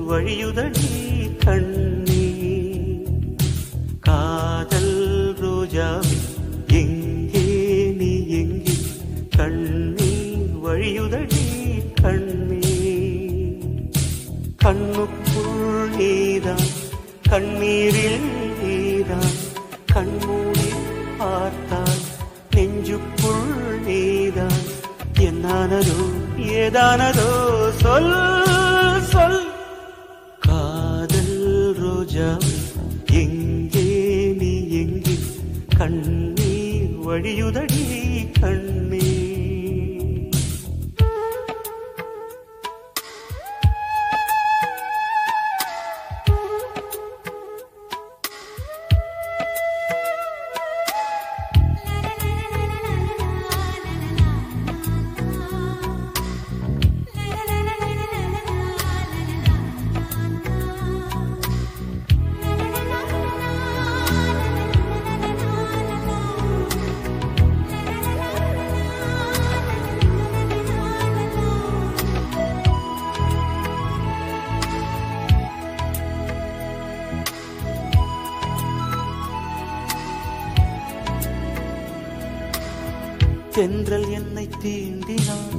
வழியுதடி கண்ணே. காதல் ரோஜாவே எங்கே நீ எங்கே கண்ணீர் வழியுதடி கண்ணே. கண்ணுக்குள் நீதான் கண்ணீரில் நீதான் கண்மூடி பார்த்தால் நெஞ்சுக்குள் நீதான். என்னானதோ ஏதானதோ சொல் சொல். காதல் ரோஜா எங்கே நீ எங்கே கண்ணீர் வழியுதடி கண்ணே. தென்றல் என்னை தீண்டினான்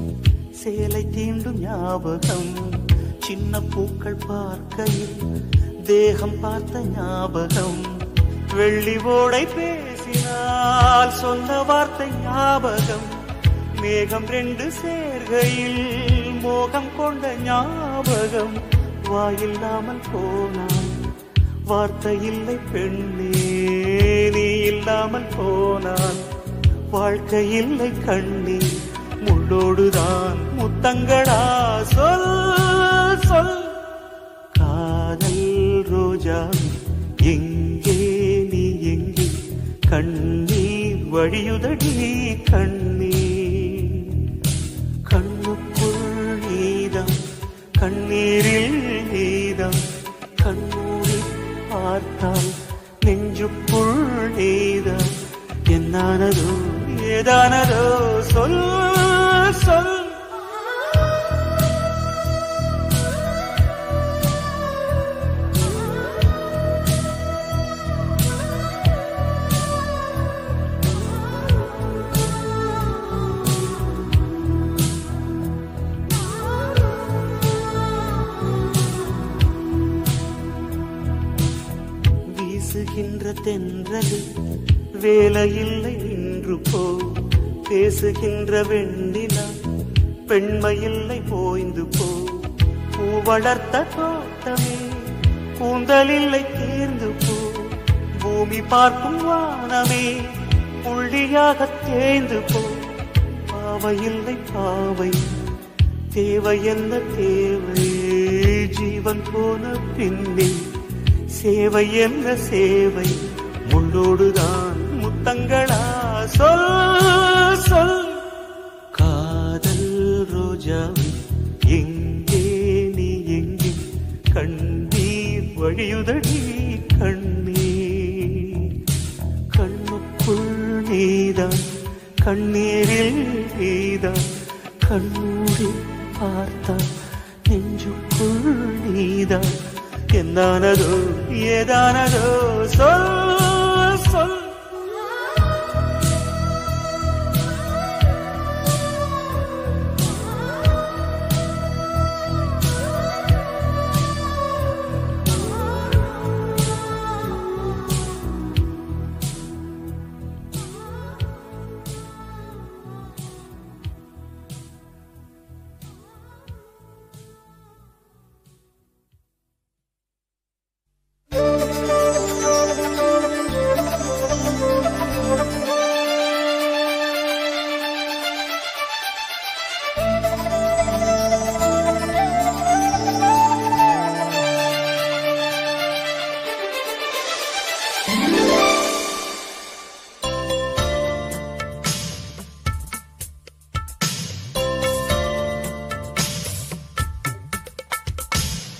சேலை தீண்டும் ஞாபகம். சின்ன பூக்கள் பார்க்கையில் தேகம் பார்த்த ஞாபகம். வெள்ளி ஓடை பேசினால் சொன்ன வார்த்தை ஞாபகம். மேகம் ரெண்டு சேர்கையில் மோகம் கொண்ட ஞாபகம். வாயில்லாமல் போனான் வார்த்தை இல்லை பெண்ணே, நீ இல்லாமல் போனான் வாழ்க்கை இல்லை கண்ணே. முள்ளோடுதான் முத்தங்களா சொல் சொல். காதல் ரோஜா எங்கே நீ எங்கே கண்ணீர் வழியுதடி கண்ணே. கண்ணுக்குள் நீதான் கண்ணீரில் நீதான் கண்ணூரி பார்த்தால் நெஞ்சுக்குள் நீதான். என்னானதோ ஏதானதோ சொல் சொல். வீசுகின்ற தென்றலில் வேலையில்லை இன்று போ. பேசுகின்ற வெண்ணிலா பெண்மையில்லை போய்ந்து போ. பூ வளர்த்த தோட்டமே கூந்தலில்லை தேர்ந்து போ. பூமி பார்க்கும் வானமே புள்ளியாக தேய்ந்து போ. பாவையில்லை பாவை தேவை என்ன தேவை. ஜீவன் போன பின்னே சேவை என்ன சேவை. முள்ளோடுதான் முத்தங்களா சொல் சொல். காதல் ரோஜா எங்கே நீ எங்கே கண்ணீர் வழியுதடி கண்ணே. கண்ணுக்குள் நீதான் கண்ணீரில் நீதான் கண்ணூரி பார்த்தால் நெஞ்சுக்குள் நீதான். என்னானதோ ஏதானதோ சொல் சொல்.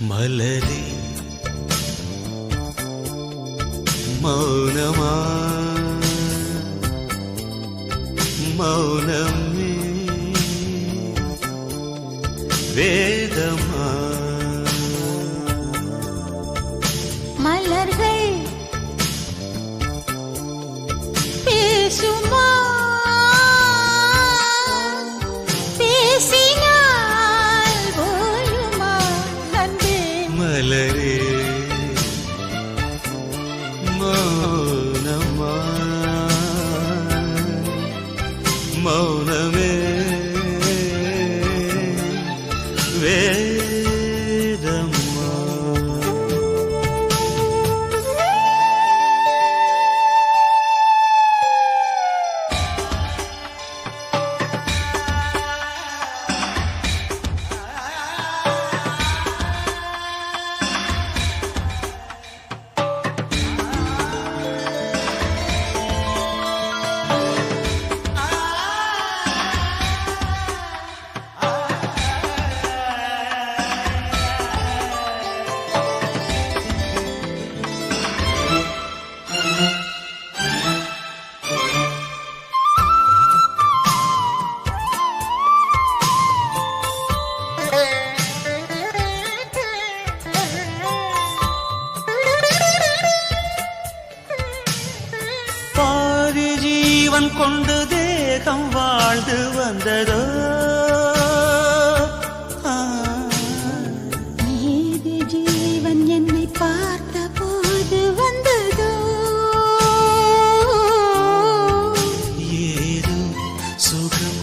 மலரே மௌனமா மௌனமே வேதமா மலரே மௌனமா மௌனமே வேதம்மா. பாதி ஜீவன் கொண்டு தேகம் வாழ்ந்து வந்ததோ, ஏது ஜீவன் என்னை பார்த்த போது வந்ததோ, ஏதோ சுகம்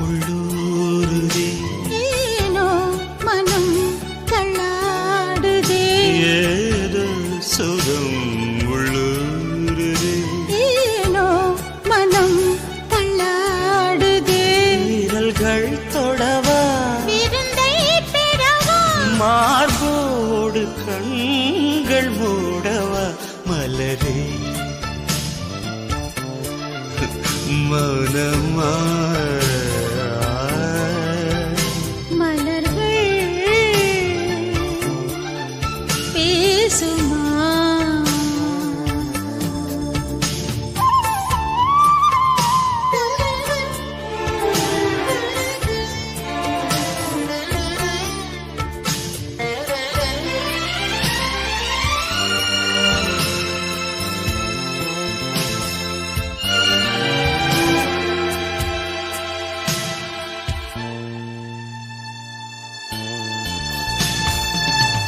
உள்ளூருதே, ஏனோ மனம் தள்ளாடுதே, ஏதோ சுகம் உள்ளூருதே, ஏனோ மனம் தள்ளாடுதே, விரல்கள் தொடவா விருந்தை பெறவா, மார்போடு கண்கள் மூடவா, மலரே மௌனமா மலர்கள் பேசுமா.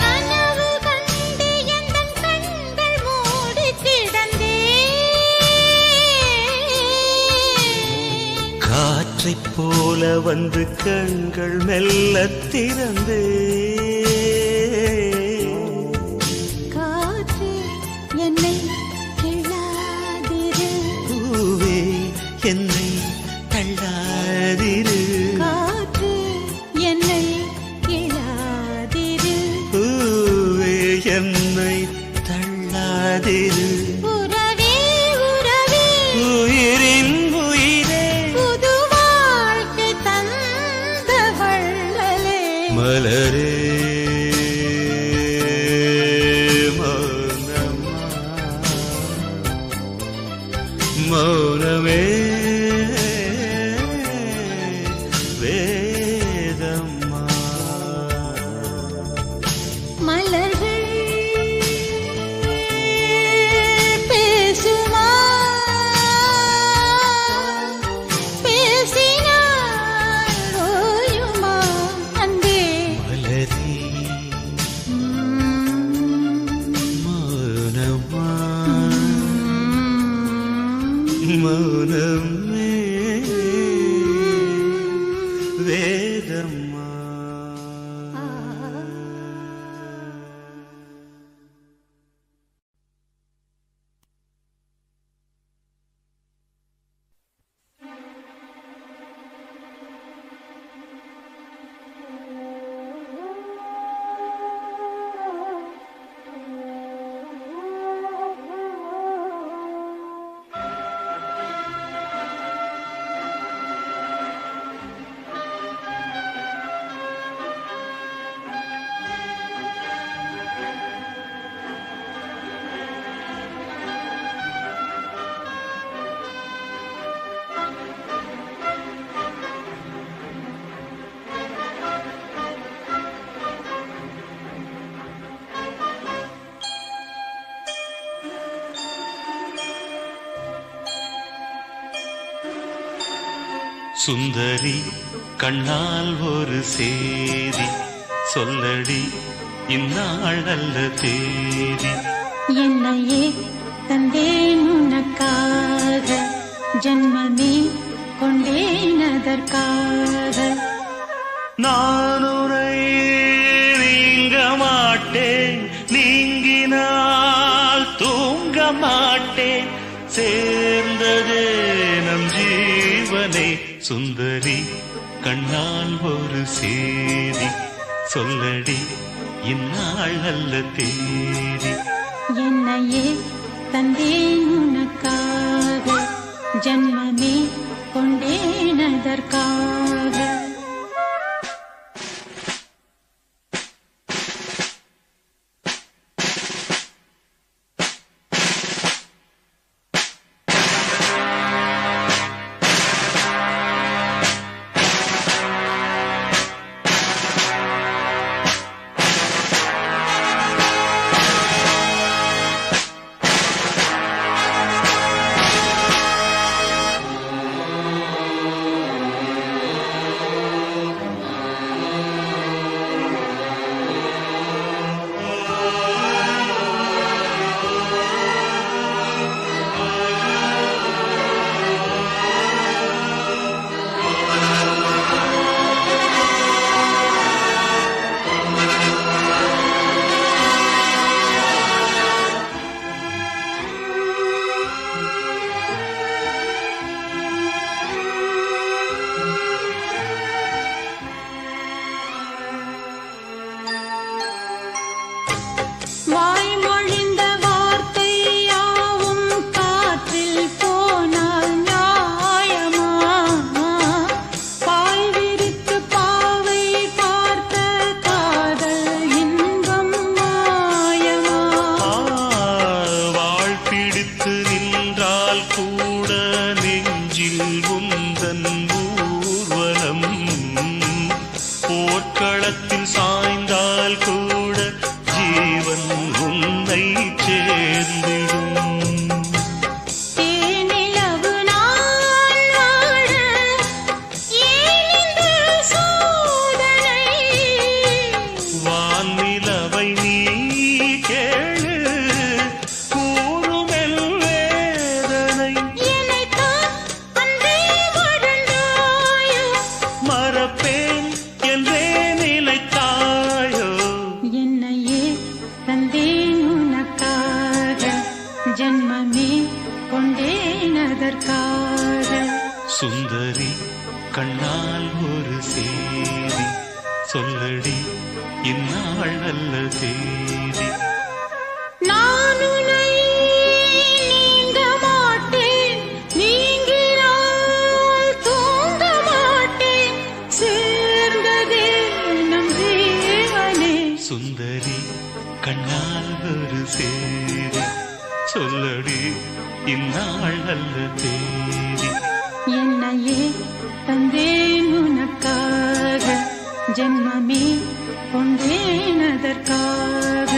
கனவு கண்டு எந்தன் கண்கள் மூடி கிடந்தேன், காற்றைப் போல வந்து கண்கள் மெல்ல திறந்தே, காற்று என்னை கிள்ளாதிரு, பூவே என்னை தள்ளாதிரு, காற்று என்னை கிள்ளாதிரு, பூவே என்னை தள்ளாதிரு, உறவே உறவே உயிரின் உயிரே புது வாழ்க்கை தந்த வள்ளலே, மலரே மௌனமா மௌனமே வேதம்மா. மலர்கள் பேசுமா, பேசினால் ஓயுமா அன்பே, மலரே மௌனமா மௌனமே வேதம்மா. சுந்தரி கண்ணால் ஒரு சேதி சொல்லடி இந்நாள் நல்ல தேதி. என்னையே தந்தேன் உனக்காக, ஜன்மமே கொண்டேன் அதற்காக. நான் உன்னை நீங்க மாட்டேன், நீங்கினால் தூங்க மாட்டேன். சேர்ந்ததே நம் ஜீவனே. சுந்தரி கண்ணால் ஒரு சேதி சொல்லடி, இந்நாள் நல்ல தேதி. என்னையே தந்தேன் உனக்காக, ஜன்மமே கொண்டேன் அதற்காக. வாய்மொழிந்த வார்த்தை யாவும் காற்றில் போனால் நியாயமா? பாய் விரித்து பாவை பார்த்த காதல் இன்பம் மாயமா? வாழ் பிடித்து நின்றால் கூட நெஞ்சில் உந்தன் ஊர்வலம். போர்க்களத்தில் சாய்ந்தால் கூட ஜீவன் உன்னை சேர்ந்திடும். தேனிலவு நான் வாழ ஏன் இந்த சோதனை? வான்நிலவை நீ கேளு, கூறுமெல் வேதனை. என்னைத்தான் அன்றே வாழ்ந்தாயோ, மறப்பேன் என்றே நினைத்தாயோ. என்னையே தந்தேன் உனக்காக, ஜன்மமே கொண்டேன் அதற்காக. சுந்தரி கண்ணால் ஒரு சேதி சொல்லடி, இந்நாள் நல்ல தேதி. நான் உன்னை நீங்க மாட்டேன், நீங்கினால் தூங்க மாட்டேன். சேர்ந்ததே நம் ஜீவனே. சுந்தரி கண்ணால் ஒரு சேதி சொல்லடி, இந்நாள் நல்ல தேதி. என்னையே தந்தேன் உனக்காக, ஜன்மமே கொண்டேன் அதற்காக.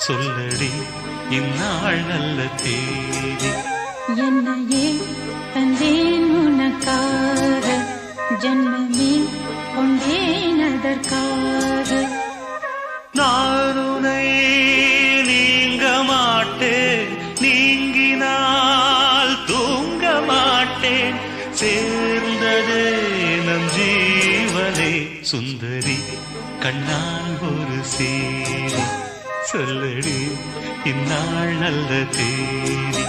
சொல்லடி இந்நாள் நல்ல தேதி. என்னையே தந்தேன் உனக்காக, ஜன்மமே கொண்டேன் அதற்காக. நான் உன்னை நீங்க மாட்டேன், நீங்கினால் தூங்க மாட்டேன், சேர்ந்ததே நம் ஜீவனே. சுந்தரி கண்ணால் ஒரு சேரி, சொல்லடி இந்நாள் நல்ல தேதி.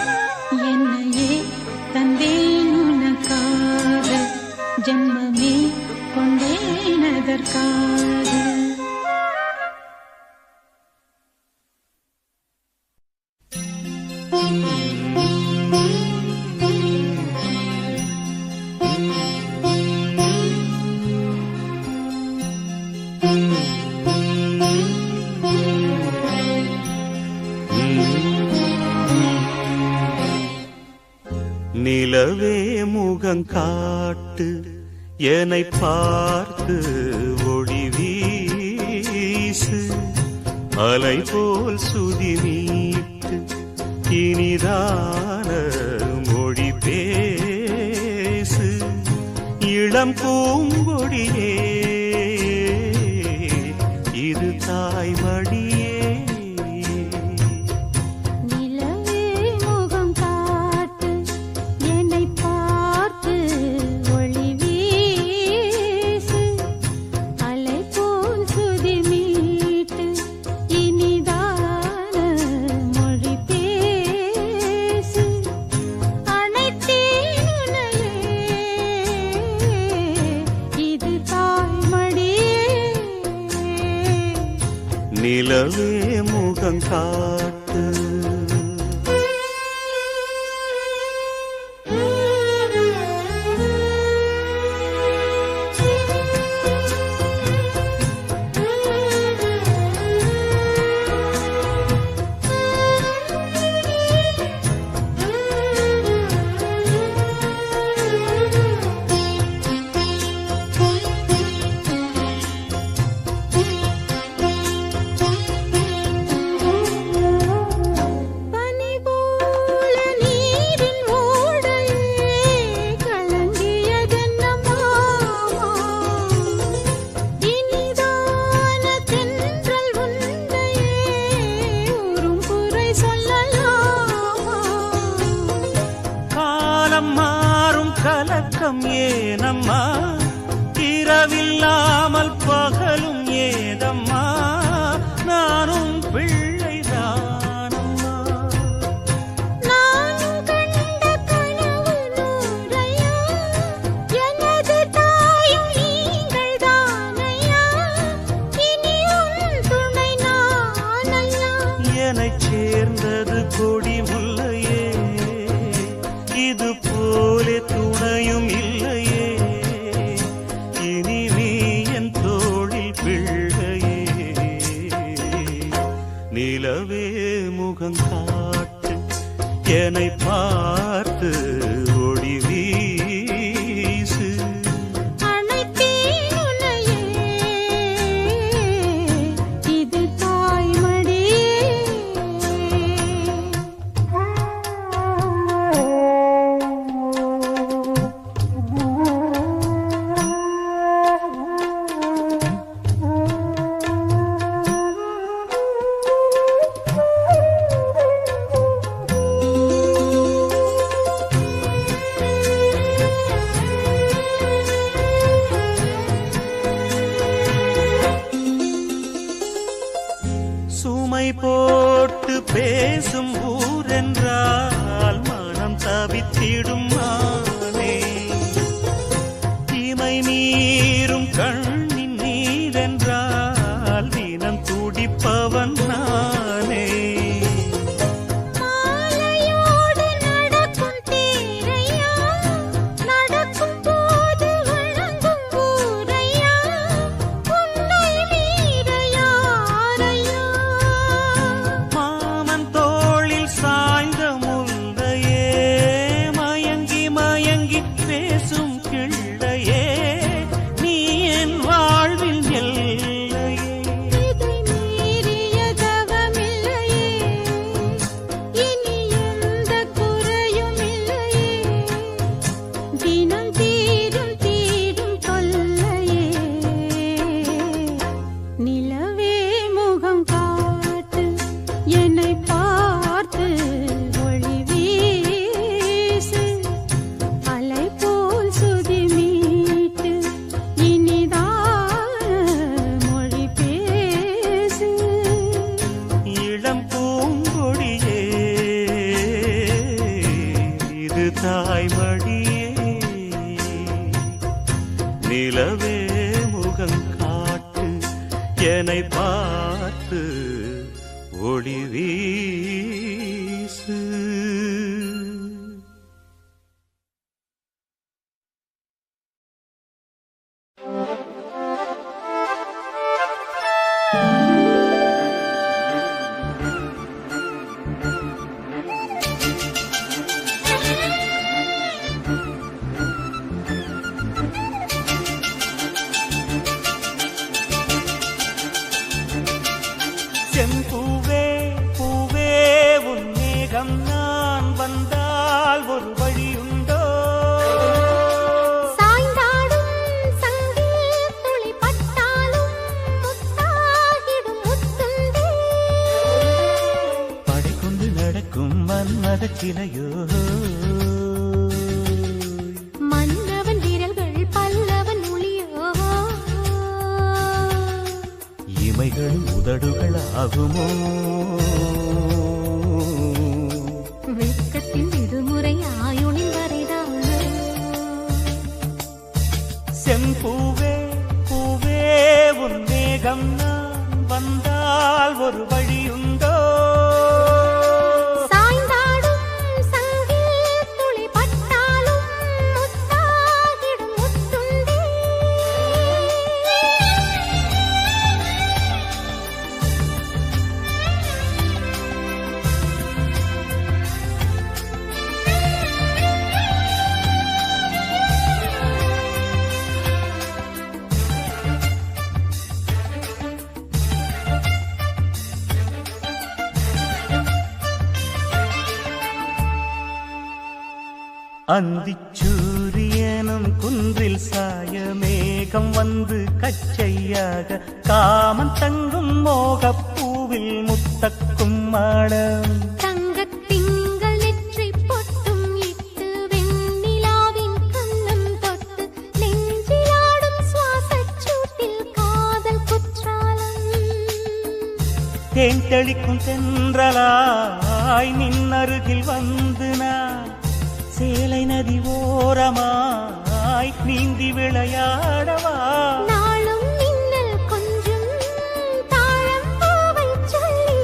என்னையே தந்தேன் உனக்காக, ஜன்மமே கொண்டேன் அதற்காக. நிலவே முகம் காட்டு, என்னை பார்த்து ஒளி வீசு, அலை போல் சுதி மீட்டு இனிதான மொழி பேசு. இளம் பூங்கொடியே இது தாய்மடியே. நிலவே முகம் காட்டு. கலக்கம் ஏனம்மா, இரவில்லாமல் பகலும் ஏதம்மா, நானும் பிள்ளைதானம்மா. நானும் கண்ட கனவு நூறையா, எனது தாயும் நீங்கள் தானையா, இனி உன் துணை நானையா. என்னைச் சேர்ந்தது கொடி முல்லையே, இது போலே துணையும் இல்லையே, இனி நீ என் தோளில் பிள்ளையே. நிலவே முகம் காட்டு, என்னை பார்த்து ஒளி வீசு. அனைத்தேன் உன்னையே, இது தாய்மடியே. நிலவே முகம் காட்டு என்னை பார்த்து ஒளி வீசு. செம்பூவே பூவே உன் மேகம் நான் வந்தால் ஒரு வழியுண்டோ? சாய்ந்தாடும் சங்கில் துளி பட்டாலும் முத்தாகிடும் முத்துண்டே. படை கொண்டு நடக்கும் மன்மத சிலையோ? மன்னவன் விரல்கள் பல்லவன் ஒளியோ? இமைகளும் உதடுகள் ஆகுமோ? வெட்கத்தின் விடுமுறை ஆயுளின் வரைதான். செம்பூவே பூவே உன் மேகம் நான் வந்தால் ஒரு வழியுண்டோ? சாய்ந்தாடும் சங்கில் துளி பட்டாலும் முத்தாகிடும் முத்துண்டே. அந்திச்சூரியனும் குன்றில் சாய மேகம் வந்து கச்சையாக காமன் தங்கும் மோகப்பூவில் முத்தக்கும் மாடம். தங்கத் திங்கள் நெற்றிப் பொட்டும் இட்டு வெண்ணிலாவின் கன்னம் தொட்டு நெஞ்சிலாடும் சுவாசச் சூட்டில் காதல் குற்றாலம். தேன் தெளிக்கும் தென்றலாய் நின்னருகில் வந்து நான் சேலை நதி ஓரமாய் நீந்தி விளையாடவா? நாளும் மின்னல் கொஞ்சும் தாழம் பூவைச் சொல்லி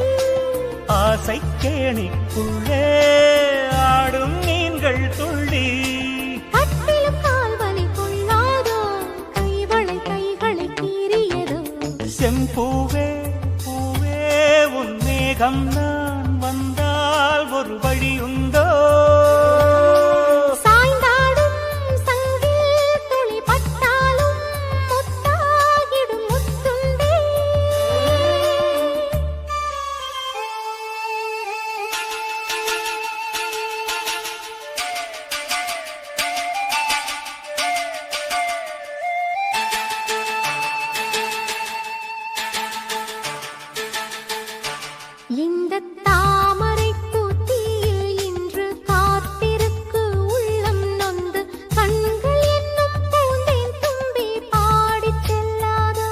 ஆசை கேணிக்குள்ளே ஆடும் மீன்கள் துள்ளி. கட்டிலும் கால்வலி கொள்ளாதோ கைகளை கீறியதோ? செம்பூவே பூவே உன் மேகம் நான் வந்தால் ஒரு வழியுண்டோ? சாய்ந்தாடும் சங்கில் துளி பட்டாலும் முத்தாகிடும் முத்துண்டே. இந்தத் தாமரைப் பூத்தியில் இன்று காத்திருக்கு உள்ளம் நொந்து கண்கள் என்னும் பூந்தேன் தும்பி பாடிச் செல்லாதோ?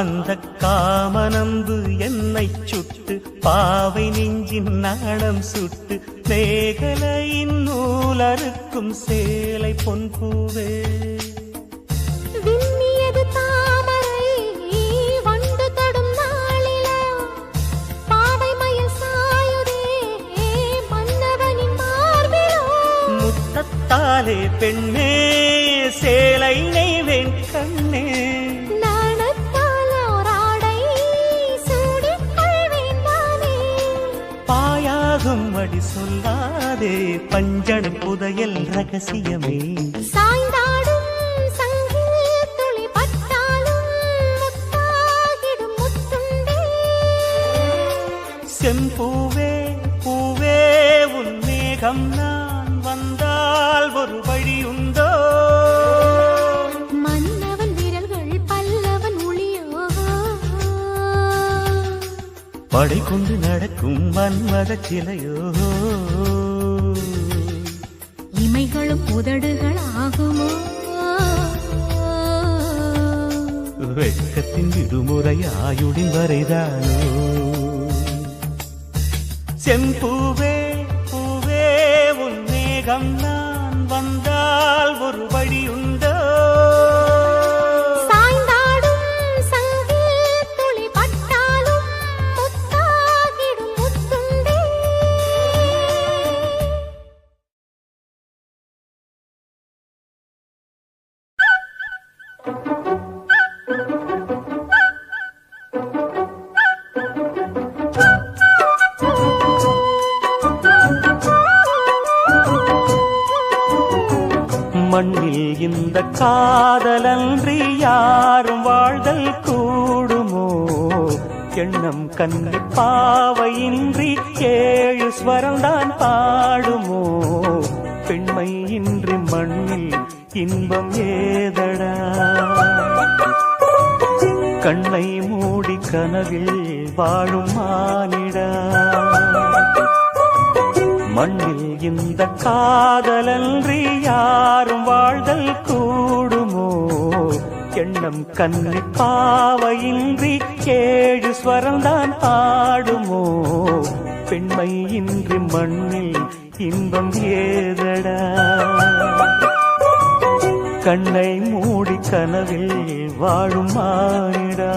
அந்த காமனம்பு என்னை சுட்டு பாவை நெஞ்சின் நாணம் சுட்டு மேகலையின் நூலறுக்கும் சேலை பொன்பூவே. விண்ணியது தாமரை வண்டு தொடும் நாளிலா பாவை மயில் சாயுதே மன்னவனின் மார்பிலோ? முத்தத்தாலே பெண்ணே சேலை நெய்வேன் கண்ணே. நாணத்தால் ஓராடை சூடிக் கொள்வேன் நானே. பாயாகும் அடி சொல்லாதே பஞ்சனை புதையல் ரகசியமே. சாய்ந்தாடும் சங்கில் துளி பட்டாலும் முத்தாகிடும் முத்துண்டே. செம்பூவே பூவே உன் மேகம் நான் வந்தால் ஒரு வழியுண்டோ? மன்னவன் விரல்கள் பல்லவன் ஒளியோ? படை கொண்டு நடக்கும் மன்மத சிலையோ? இமைகளும் உதடுகள் ஆகுமோ? வெட்கத்தின் விடுமுறை ஆயுடின் வரைதானோ? செம்பூவே பூவே உன் மேகம் நான் வந்தால் ஒரு வழியுண்டோ? காதலன்றி யாரும் வாழ்தல் கூடுமோ எண்ணம் கண்ணி பாவையின்றி 7 ஸ்வரம்தான் பாடுமோ பெண்மை இன்றி மண்ணில் இன்பம் ஏதடா கண்ணை மூடி கனவில் வாழும் மானிடா மண்ணில் இந்த காதலன்றி யாரும் வாழ்தல் கூடுமோ எண்ணம் கண்ணி பாவையின்றி 7 ஸ்வரம்தான் பாடுமோ பெண்மை இன்றி மண்ணில் இன்பம் ஏதடா கண்ணை மூடி கனவில் வாழும் மானிடா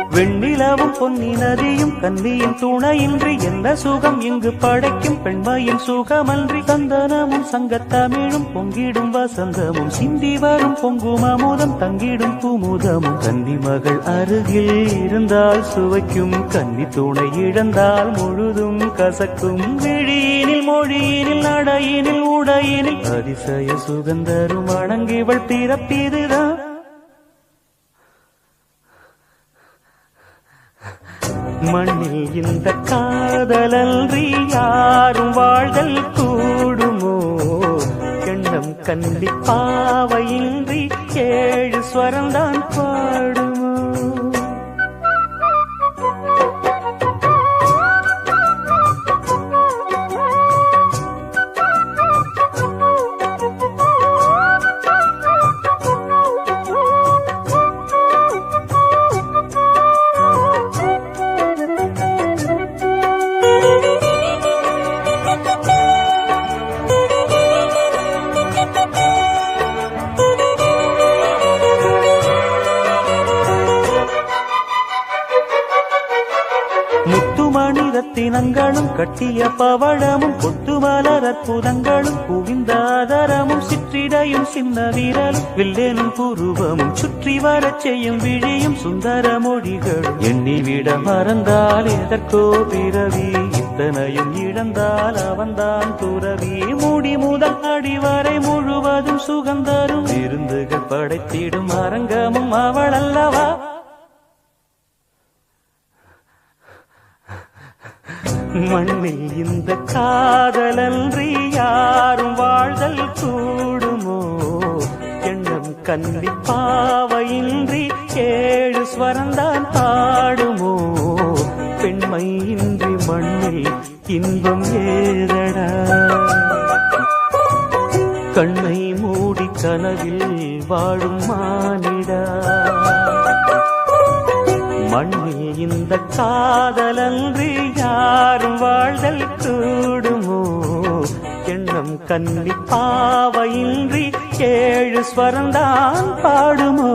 வெண்ணிலவும் பொன்னி நதியும் கன்னியின் துணையின்றி என்ன சுகம் இங்கு படைக்கும் பெண்மையின் சுகமன்றி சந்தனமும் சங்கத்தமிழும் பொங்கிடும் வசந்தமும் சிந்தி வரும் பொங்கும் அமுதம் தங்கிடும் குமுதமும் கன்னி மகள் அருகில் இருந்தால் சுவைக்கும் கன்னி துணை இழந்தால் முழுதும் கசக்கும் விழியினில் மொழியினில் நடையினில் உடையினில் அதிசய சுகந்தரும் அணங்கிவள் பிறப்பிதுதான் மண்ணில் இந்த காதலன்றி யாரும் வாழ்தல் கூடுமோ எண்ணம் கண்டி பாவையின்றி 7 ஸ்வரம்தான் பாடுமோ முத்துமணி ரத்தினங்களும் கட்டிய பவழமும் கொத்து மலர் அற்புதங்களும் குவிந்தாதரமும் சிற்றிடையும் சின்ன வீரலும் வில்லேனும் புருவமும் சுற்றி வரச் செய்யும் விழியும் சுந்தர மொழிகளும் எண்ணிவிட மறந்தால் எதற்கோ பிறவி இத்தனையும் இழந்தால் அவன்தான் துறவி மூடி முதல் அடிவரை முழுவதும் சுகந்தரும் விருந்துகள் படைத்திடும் அரங்கமும் அவள் அல்லவா மண்ணில் இந்த காதலன்றி யாரும் வாழ்தல் கூடுமோ எண்ணம் கண்டி பாவையின்றி 7 ஸ்வரம்தான் பாடுமோ பெண்மை இன்றி மண்ணில் இன்பம் ஏதடா கண்ணை மூடி கனவில் வாழும் மானிடா மண்ணில் இந்த காதலன்றி யாரும் வாழ்தல் கூடுமோ எண்ணம் கண்ணி பாவையின்றி 7 ஸ்வரம்தான் பாடுமோ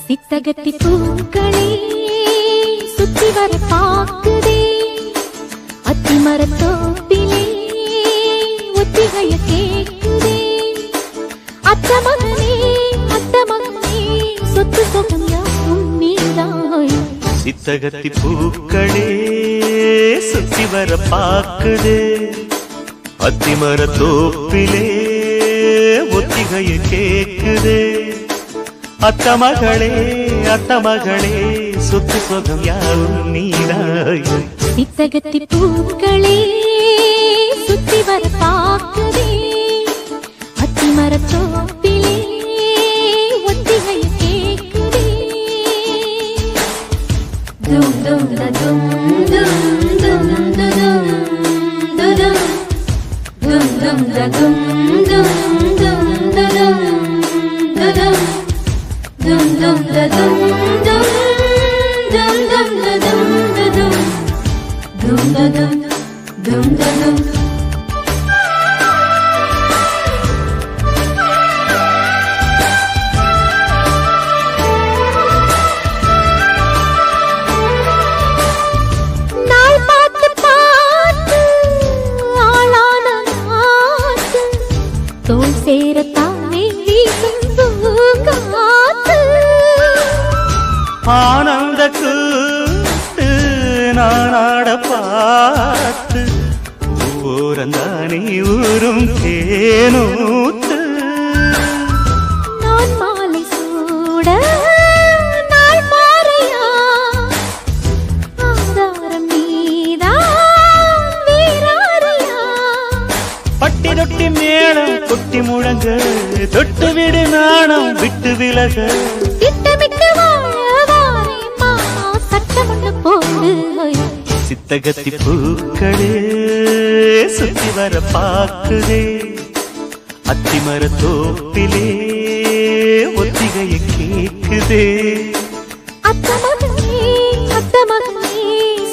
சித்தகத்தி பூக்களே சுத்தி வர பாக்குதே அத்திமரத்தோப்பிலே ஒத்திகைய கேக்குதே அத்த மகனே சொத்து சுகம் யாவும் நீதாய் சித்தகத்தி பூக்களே சுத்தி வர பாக்குதே அத்திமரத்தோப்பிலே ஒத்திகைய கேக்குதே அத்த மகளே சொத்து சுகம் யாவும் நீதாய் சித்தகத்தி பூக்களே சுத்தி வர பாக்குதே அத்திமரத்தோப்பிலே ஒத்திகைய கேக்குதே தும் தும் தும் தும் தும் தும் தும் தும் தும் தும் தும் dum dum da dum dum dum dum da dum da dum dum da dum dum da dum நாள் பார்த்து பார்த்து ஆளான நாத்து தோல் சேரத்தானே வீசும் பூங்காத்து ஆனந்த கூத்து நானாட பார்த்து ஊரந்தானே ஊரும் தேனூத்து நான் மாலை சூட நாள் பாறையா ஆதாரம் நீதான் வீராரியா பட்டி தொட்டி மேளம் கொட்டி முழங்க தொட்டு விடு நாணம் விட்டு விலக திட்டமிட்டு வாழவாரே மாமா சட்டமொன்று போடு சித்தகத்தி பூக்களே சுத்தி வர பாக்குதே அத்திமர தோப்பிலே ஒத்திகைய கேக்குதே அத்தமகனே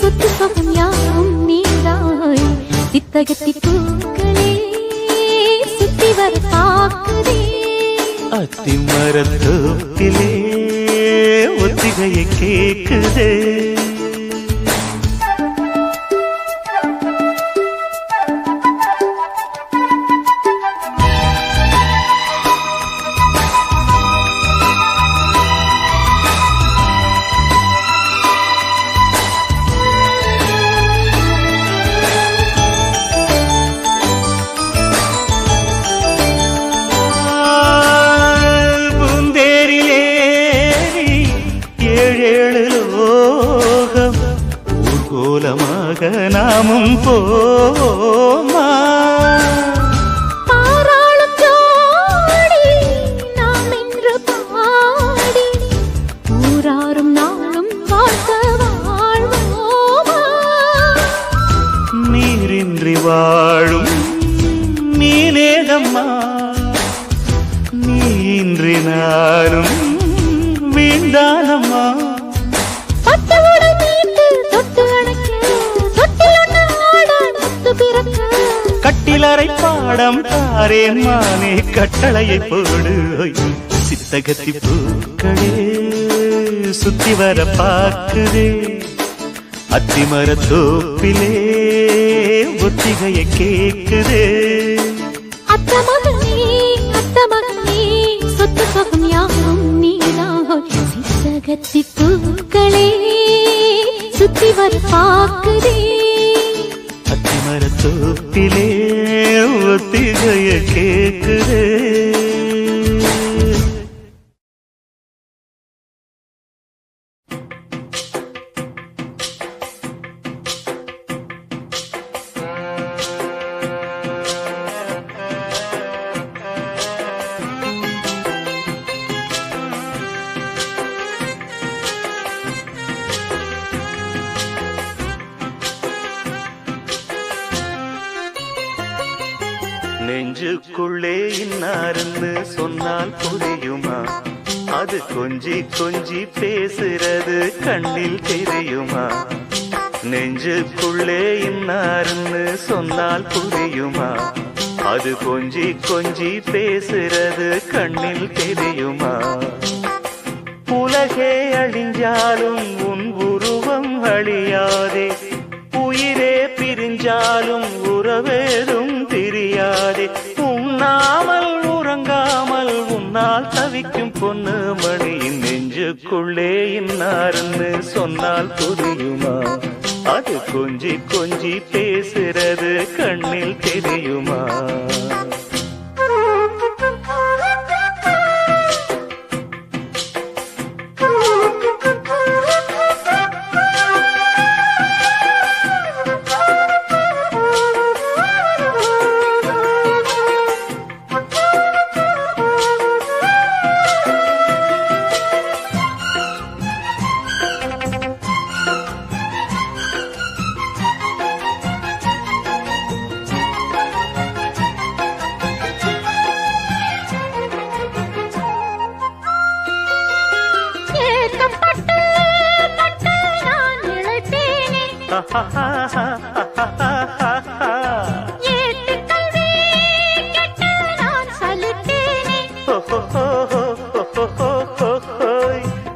சொத்து சொகம் யாரும் நீதாய் சித்தகத்தி பூக்களே சுத்தி வர பாக்குதே அத்திமர தோப்பிலே ஒத்திகைய கேக்குதே நாமும் போமா பாராளும் ஜோடி நாம் என்று பாடி ஊராரும் நாளும் வாழ்த்த வாழ்வோமா நீரின்றி வாழும் நீனேதம்மா நீன்றி நாளும் வீண்டானம்மா பட்டவுடன் நீட்டு தொட்டு அணைக்க கட்டிலறை பாடம் தாரேன் மானே கட்டளையை போடு சித்தகத்தி பூக்களே சுத்தி வர பார்க்குதே அத்திமர தோப்பிலே ஒத்திகைய கேக்குதே அத்தமகனே சொத்து சொகம் யாரும் நீதான் சித்தகத்தி பூக்களே சுத்தி வர பார்க்குதே அத்திமர தோப்பிலே ஒத்திகைய கேக்குதே நெஞ்சுக்குள்ளே இன்னாருன்னு சொன்னால் புரியுமா அது கொஞ்சி கொஞ்சி பேசுறது கண்ணில் தெரியுமா நெஞ்சுக்குள்ளே இன்னாருன்னு சொன்னால் புரியுமா அது கொஞ்சி கொஞ்சி பேசுறது கண்ணில் தெரியுமா உலகே அழிஞ்சாலும் உன் உருவம் அழியாதே உயிரே பிரிஞ்சாலும் உறவேதும் தெரியாதே உண்ணாமல் உறங்காமல் உன்னால் தவிக்கும் பொண்ணு மணியின் நெஞ்சுக்குள்ளே இன்னாருன்னு சொன்னால் புரியுமா அது கொஞ்சி கொஞ்சி பேசுறது கண்ணில் தெரியுமா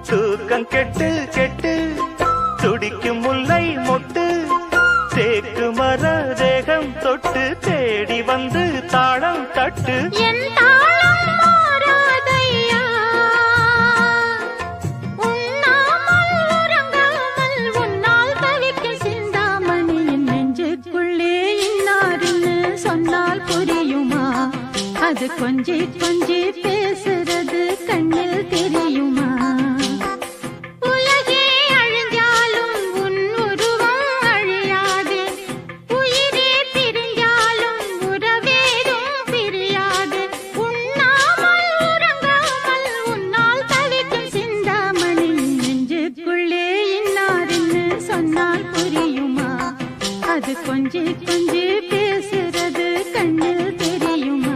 தூக்கம் கெட்டு கெட்டு துடிக்கும் முல்லை மொட்டு தேக்கு மர தேகம் தொட்டு தேடி வந்து தாளம் தட்டு என் தாளம் மாறாதையா உண்ணாமல் உறங்காமல் உன்னால் தவிக்க சிந்தாமணி என் நெஞ்சுக்குள்ளே இன்னாருன்னு சொன்னால் புரியுமா அது கொஞ்சி கொஞ்சி பேசுறது கண்ணில் தெரியுமா அது கொஞ்சி கொஞ்சி பேசுறது கண்ணில் தெரியுமா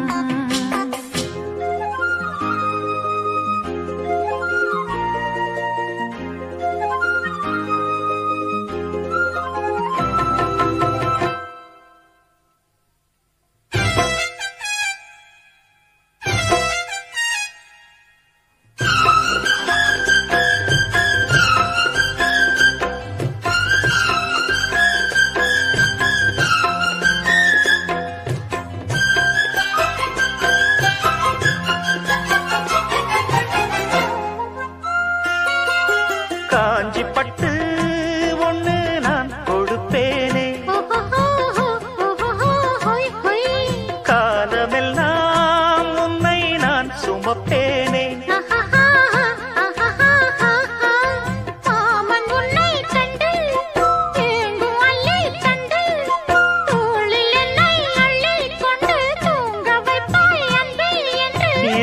காஞ்சி பட்டு ஒண்ணு நான் கொடுப்பேனே காலமெல்லாம் உன்னை நான் சுமப்பேனே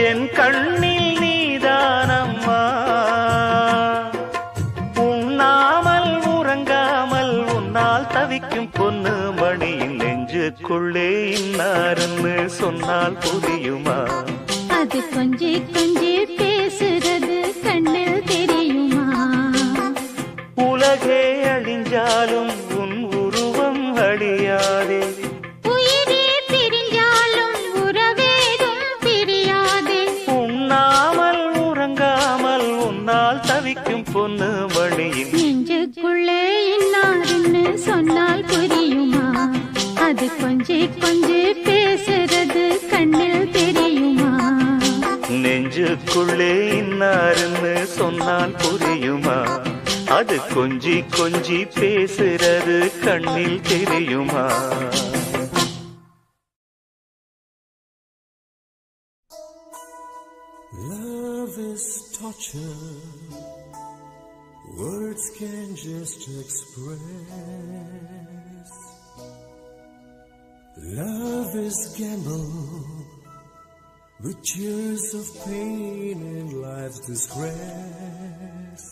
என் கண்ணில் நீதானம்மா தவிக்கும் பொண்ணு மணியின் நெஞ்சுக்குள்ளே இன்னாருன்னு சொன்னால் புரியுமா அது கொஞ்சி கொஞ்சி பேசுறது கண்ணில் தெரியுமா உலகே அழிஞ்சாலும் உன் உருவம் அழியாதே உயிரே பிரிஞ்சாலும் உறவேதும் பிரியாதே உண்ணாமல் உறங்காமல் உன்னால் தவிக்கும் பொண்ணு மணியின் நெஞ்சுக்குள்ளே இன்னாருன்னு சொன்னால் புரியுமா அது கொஞ்சி கொஞ்சி பேசுறது கண்ணில் தெரியுமா நெஞ்சுக்குள்ளே இன்னாருன்னு சொன்னால் புரியுமா அது கொஞ்சி கொஞ்சி பேசுறது கண்ணில் தெரியுமா Love is torture. Words can just express. Love is gamble with years of pain and life's disgrace.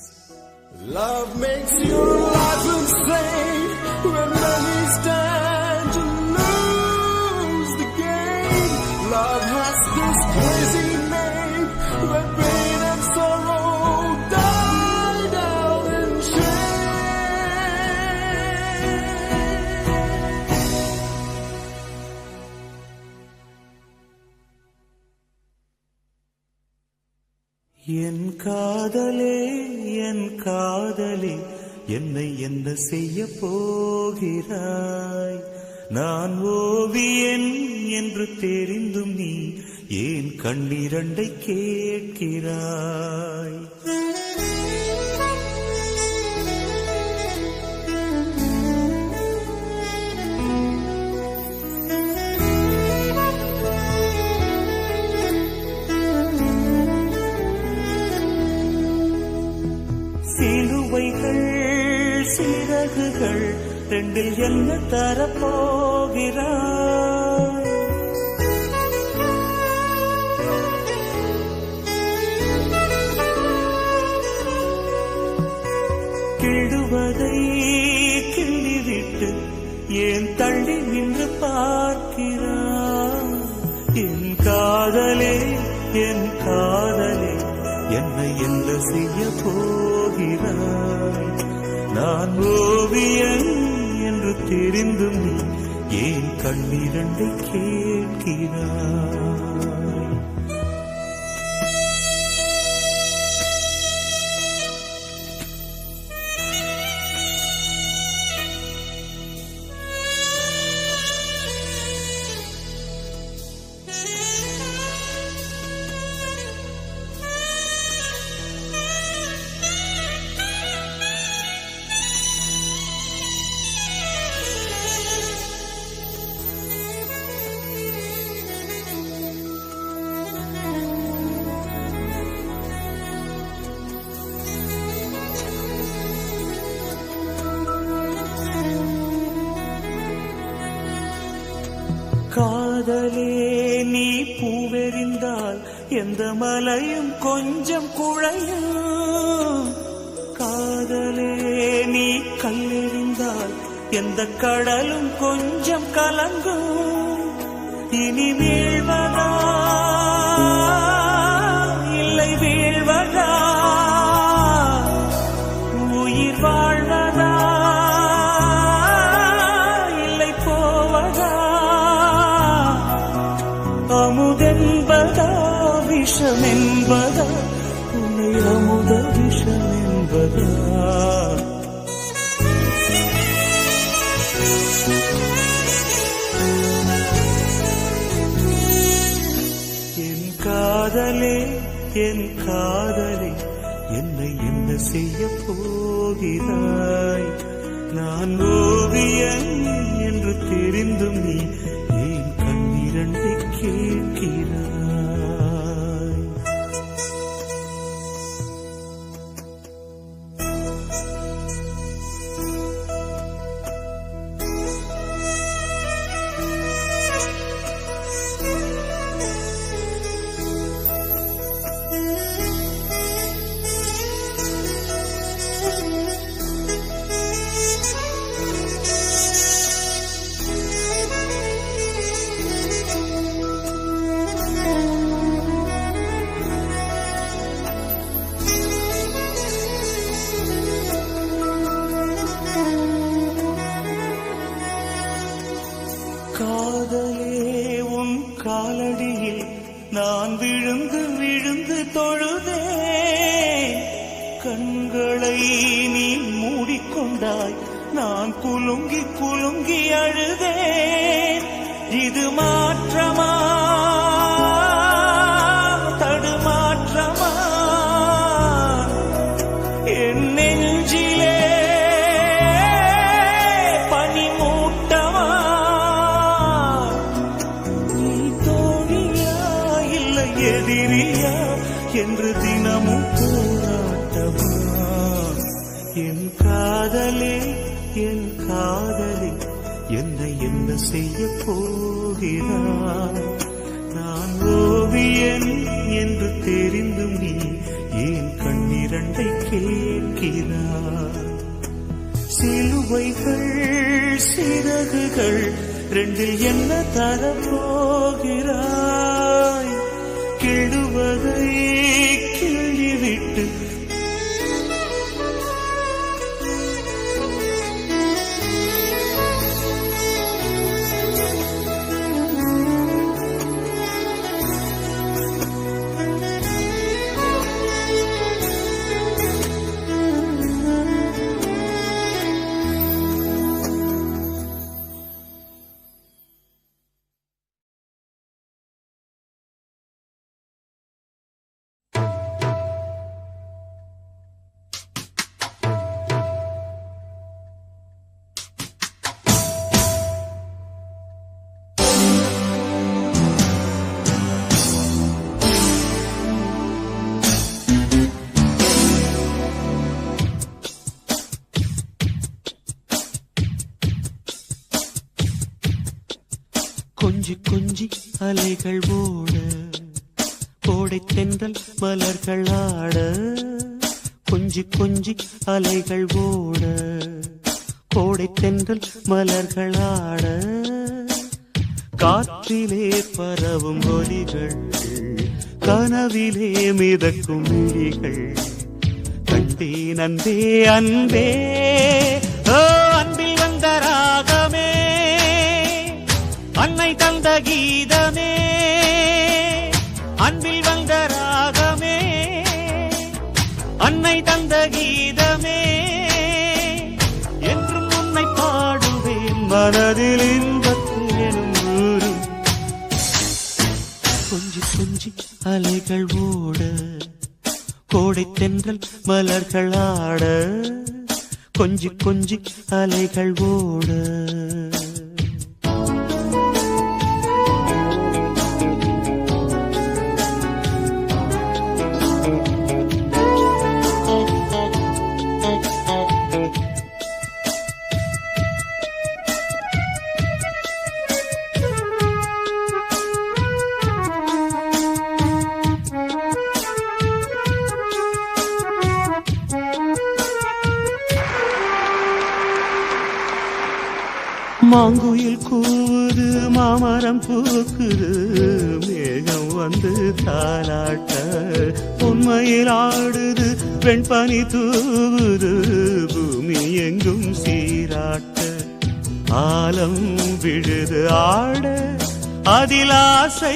Love makes your life insane when many stand to lose the game. Love has this crazy name when pain and sorrow die down in என் காதலே என் காதலே என்னை என்ன செய்ய போகிறாய் நான் ஓவியன் என்று தெரிந்தும் நீ ஏன் கண்ணிரண்டை கேட்கிறாய் சிலுவைகள் சிறகுகள் ரெண்டில் என்ன தரப்போகிறாய் கிடுவதை கிள்ளிவிட்டு ஏன் தள்ளி நின்று பார்க்கிறாய் என் காதலே என் காதலே என்னை என்ன செய்ய போகிறாய் நான் ஓவியன் தெரிந்தும் நீ ஏன் கண்ணிரண்டை கேட்கிறாய்? காதலே நீ பூவெறிந்தால் எந்த மலையும் கொஞ்சம் குழையும். காதலே நீ கல்லெறிந்தால் எந்த கடலும் கொஞ்சம் கலங்கும். இனி வீழ்வதா இல்லை வீழ்வதா, உயிர் வாழ்வதா இல்லை போவதா, அமுதென்பதா விஷமென்பதா, உன்னை அமுத விஷமென்பதா? என் காதலே என் காதலே என்னை என்ன செய்ய போகிறாய்? நான் ஓவியன் என்று தெரிந்தும் நீ ஏன் கண்ணிரண்டை கேட்கிறாய்? காதலே உன் காலடியில் நான் விழுந்து விழுந்து தொழுதேன். கண்களை நீ மூடிக்கொண்டாய், நான் குலுங்கி குலுங்கி அழுதேன். இது மாற்றமா தடுமாற்றமா? என் நெஞ்சிலே பனிமூட்டமா? நீ தோழியா இல்லை எதிரியா என்று தினமும் போராட்டமா? என் காதலே என் காதலே என்னை என்ன செய்ய போகிறாய்? நான் ஓவியன் என்று தெரிந்தும் நீ ஏன் கண்ணிரண்டை கேட்கிறாய்? சிலுவைகள் சிறகுகள் ரெண்டில் என்ன தரப்போகிறாய்? கிழுவதை கிள்ளிவிட்டு கொஞ்சி கொஞ்சி அலைகள் ஓட, கோடை தென்றல் மலர்கள் ஆட. கொஞ்சி கொஞ்சி அலைகள் ஓட, கோடை தென்றல் மலர்கள் ஆட. காற்றிலே பரவும் ஒலிகள், கனவிலே மிதக்கும் விழிகள். கண்டேன் அன்பே அன்பே, ஓ அன்பில் வந்த ராகம் அன்னை தந்த கீதமே அன்பில் வந்த ராகமே அன்னை தந்த கீதமே என்றும் உன்னை பாடுவேன் மனதில் இன்பத்தில் எனும் ஊரு கொஞ்சி கொஞ்சி அலைகள் ஓட கோடை தென்றல் மலர்கள் ஆட கொஞ்சி கொஞ்சி அலைகள் ஓட மாங்குயில் கூவுது மாமரம் பூக்குது மேகம் வந்து தாலாட்ட உண்மையில் ஆடுது வெண்பனி தூவுது பூமி எங்கும் சீராட்ட ஆலம் விழுது ஆட அதில் ஆசை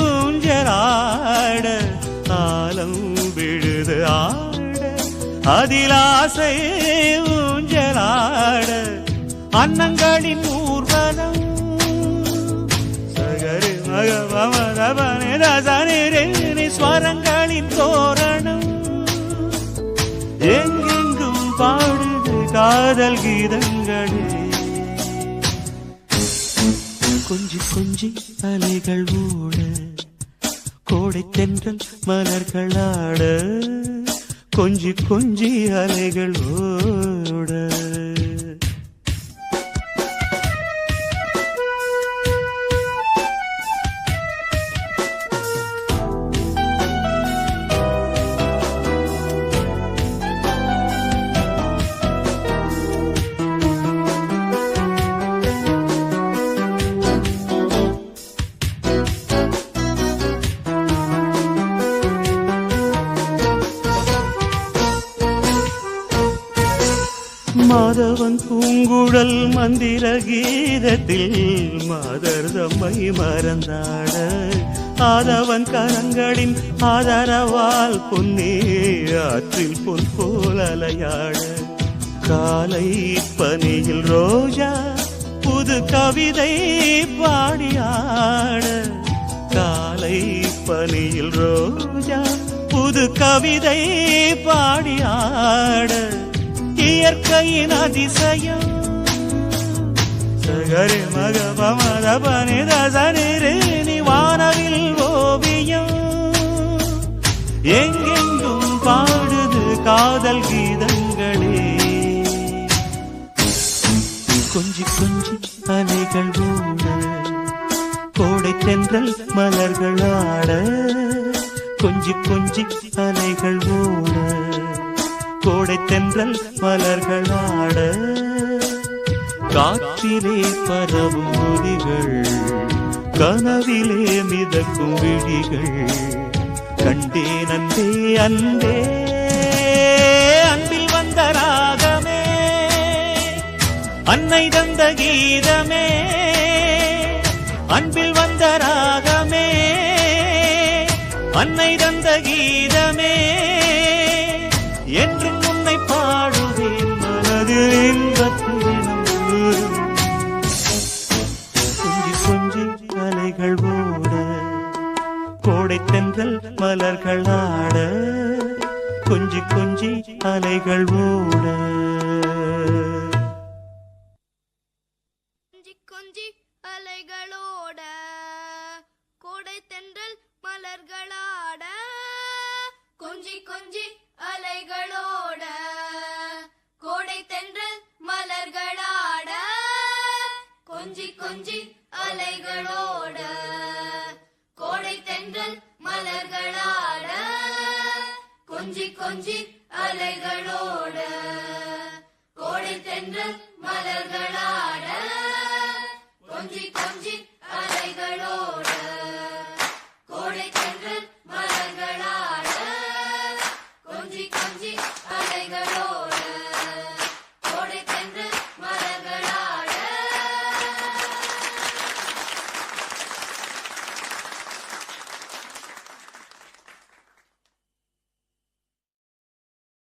ஊஞ்சலாட ஆலம் விழுது ஆட அதில் ஆசை ஊஞ்சலாட அன்னங்களின் ஊர்வலம் சகரி மகவமரபனி ஸ்வரங்களின் தோரணம் எங்கெங்கும் பாடுது காதல் கீதங்களே கொஞ்சி கொஞ்சி அலைகள் ஓட கோடை தென்றல் மலர்கள் ஆட கொஞ்சி கொஞ்சி அலைகள் ஓட மாதவன் பூங்குழல் மந்திர கீதத்தில் மாதர் தம்மை மறந்தாட ஆதவன் கரங்களின் ஆதரவால் பொன்னே ஆற்றில் பொன் போல் அலையாட காலை பனியில் ரோஜா புது கவிதை பாடியாட காலை பனியில் ரோஜா புது கவிதை பாடியாட இயற்கையின் அதிசயம் சகரி மகபமரபனி தசனி வானவில் ஓவியம் எங்கெங்கும் பாடுது காதல் கீதங்களே கொஞ்சி கொஞ்சி அலைகள் ஓட கோடை தென்றல் மலர்கள் ஆட கொஞ்சி கொஞ்சி அலைகள் ஓட கோடை தென்றல் மலர்கள் ஆட காற்றிலே பரவும் ஒலிகள் கனவிலே மிதக்கும் விழிகள் கண்டேன் அன்பே அன்பே அன்பில் வந்த ராகமே அன்னை தந்த கீதமே அன்பில் வந்த ராகமே அன்னை தந்த கீதமே என்றும் உன்னை பாடுவேன் மனதில் இன்பத்தில் கொஞ்சி கொஞ்சி அலைகள் ஓட கோடை தென்றல் மலர்கள் ஆட கொஞ்சி கொஞ்சி அலைகள் ஓட கொஞ்சி அலைகளோட கோடை தென்றல் மலர்களாட கொஞ்சி கொஞ்சி அலைகளோட கோடை தென்றல் மலர்களாட கொஞ்சி கொஞ்சி அலைகளோட கோடை தென்றல் மலர்களாட கொஞ்சி கொஞ்சி அலைகளோட கோடை தென்றல் மலர்களாட கொஞ்சி கொஞ்சி அலைகளோட கோடை தென்றல்